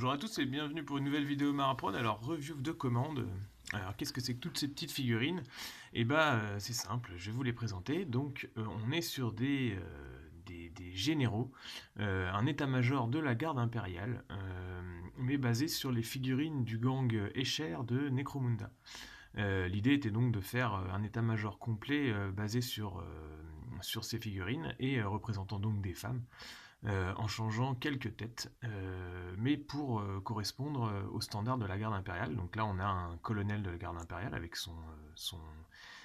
Bonjour à tous et bienvenue pour une nouvelle vidéo Maraprod. Alors, review de commande. Alors, qu'est-ce que c'est que toutes ces petites figurines? C'est simple, je vais vous les présenter. Donc, on est sur des généraux, un état-major de la garde impériale, mais basé sur les figurines du gang Escher de Necromunda. L'idée était donc de faire un état-major complet basé sur ces figurines et représentant donc des femmes en changeant quelques têtes, mais pour correspondre aux standards de la garde impériale. Donc là, on a un colonel de la garde impériale avec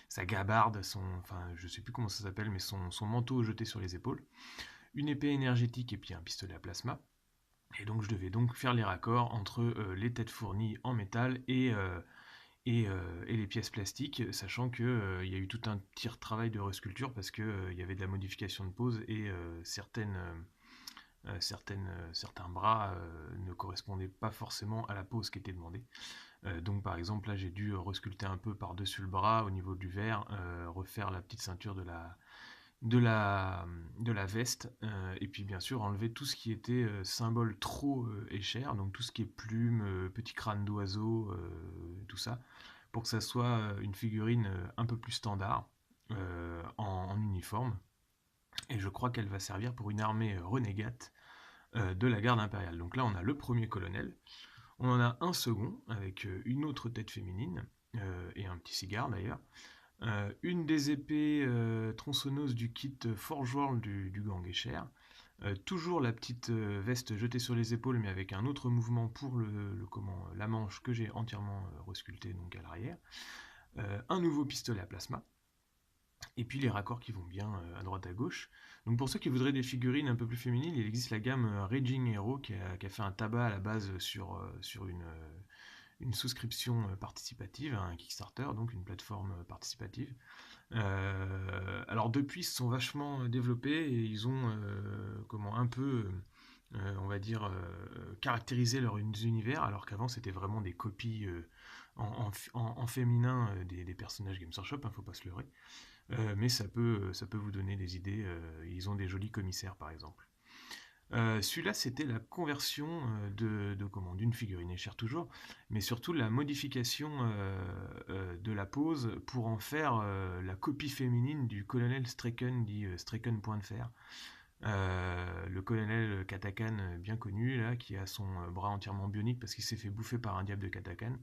sa gabarde, enfin, je sais plus comment ça s'appelle, mais son manteau jeté sur les épaules, une épée énergétique et puis un pistolet à plasma. Et donc, je devais donc faire les raccords entre les têtes fournies en métal et les pièces plastiques, sachant qu'il y a eu tout un petit travail de resculpture parce qu'il y avait de la modification de pose et certains bras ne correspondaient pas forcément à la pose qui était demandée. Donc par exemple là j'ai dû resculpter un peu par-dessus le bras au niveau du verre, refaire la petite ceinture de la veste, et puis bien sûr enlever tout ce qui était symbole trop et cher, donc tout ce qui est plumes, petit crâne d'oiseau, tout ça, pour que ça soit une figurine un peu plus standard, en uniforme. Et je crois qu'elle va servir pour une armée renégate de la garde impériale. Donc là, on a le premier colonel, on en a un second avec une autre tête féminine et un petit cigare d'ailleurs. Une des épées tronçonneuses du kit Forge World du gang Escher. Toujours la petite veste jetée sur les épaules, mais avec un autre mouvement pour la manche que j'ai entièrement resculpté donc à l'arrière. Un nouveau pistolet à plasma. Et puis les raccords qui vont bien à droite à gauche. Donc pour ceux qui voudraient des figurines un peu plus féminines, il existe la gamme Raging Hero qui a fait un tabac à la base sur une souscription participative, un Kickstarter, donc une plateforme participative. Alors depuis, ils se sont vachement développés et ils ont un peu, on va dire, caractérisé leurs univers, alors qu'avant c'était vraiment des copies en féminin des personnages Games Workshop, faut pas se leurrer. Mais ça peut vous donner des idées. Ils ont des jolis commissaires, par exemple. Celui-là, c'était la conversion d'une figurine Escher toujours, mais surtout la modification de la pose pour en faire la copie féminine du colonel Streken, dit Streken Point de Fer. Le colonel Katakan bien connu, là, qui a son bras entièrement bionique parce qu'il s'est fait bouffer par un diable de Katakan.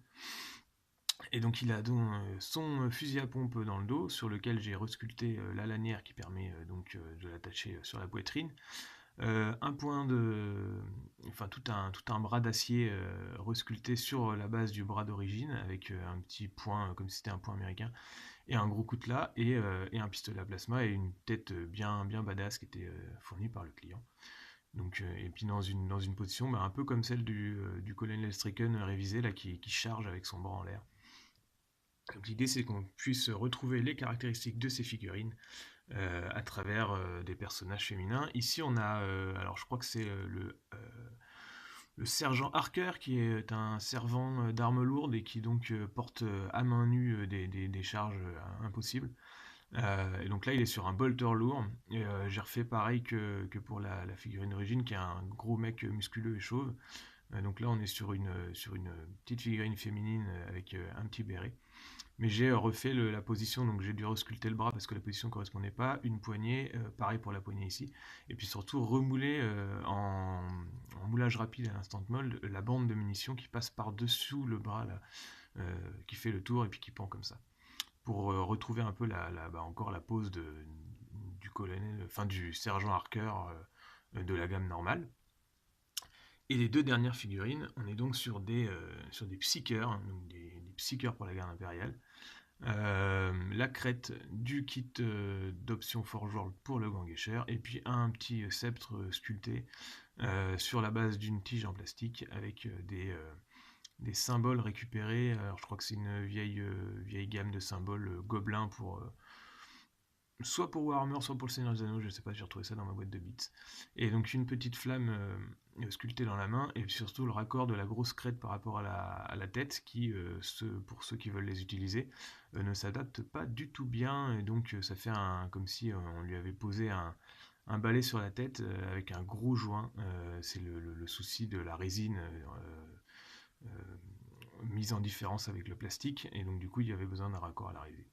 Et donc il a donc son fusil à pompe dans le dos, sur lequel j'ai resculpté la lanière qui permet de l'attacher sur la poitrine. Un point enfin tout un bras d'acier resculpté sur la base du bras d'origine, avec un petit point, comme si c'était un point américain, et un gros coutelas, et un pistolet à plasma, et une tête bien, bien badass qui était fournie par le client. Donc, et puis dans une position un peu comme celle du colonel Stricken révisé, là, qui charge avec son bras en l'air. Donc l'idée c'est qu'on puisse retrouver les caractéristiques de ces figurines à travers des personnages féminins. Ici on a, alors je crois que c'est le sergent Harker, qui est un servant d'armes lourdes et qui donc porte à main nue des charges impossibles. Et donc là il est sur un bolter lourd, et j'ai refait pareil que pour la figurine d'origine, qui est un gros mec musculeux et chauve. Donc là on est sur une petite figurine féminine avec un petit béret. Mais j'ai refait la position, donc j'ai dû resculpter le bras parce que la position ne correspondait pas, une poignée, pareil pour la poignée ici, et puis surtout remouler en moulage rapide à l'instant mold la bande de munitions qui passe par-dessous le bras, là, qui fait le tour et puis qui pend comme ça. Pour retrouver un peu encore la pose du colonel, enfin du sergent Harker de la gamme normale. Et les deux dernières figurines, on est donc sur des psychers, hein, donc des psychers pour la garde impériale. La crête du kit d'option Forge World pour le gang Escher, et puis un petit sceptre sculpté sur la base d'une tige en plastique avec des symboles récupérés. Alors je crois que c'est une vieille gamme de symboles gobelins soit pour Warhammer, soit pour le Seigneur des Anneaux, je sais pas, j'ai retrouvé ça dans ma boîte de bits. Et donc une petite flamme sculptée dans la main, et surtout le raccord de la grosse crête par rapport à la tête, qui, pour ceux qui veulent les utiliser, ne s'adapte pas du tout bien, et donc ça fait comme si on lui avait posé un balai sur la tête avec un gros joint. C'est le souci de la résine mise en différence avec le plastique, et donc du coup il y avait besoin d'un raccord à l'arrivée.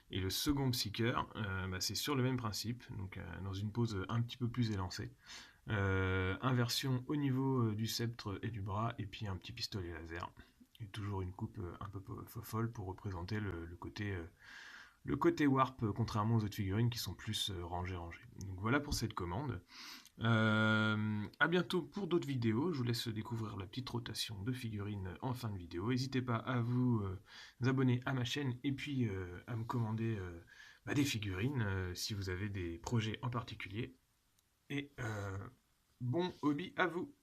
Et le second Psyker, c'est sur le même principe, donc dans une pose un petit peu plus élancée. Inversion au niveau du sceptre et du bras, et puis un petit pistolet laser. Et toujours une coupe un peu folle pour représenter le côté warp, contrairement aux autres figurines qui sont plus rangées. Donc voilà pour cette commande. À bientôt pour d'autres vidéos. Je vous laisse découvrir la petite rotation de figurines en fin de vidéo. N'hésitez pas à vous abonner à ma chaîne et puis à me commander des figurines si vous avez des projets en particulier. Et bon hobby à vous!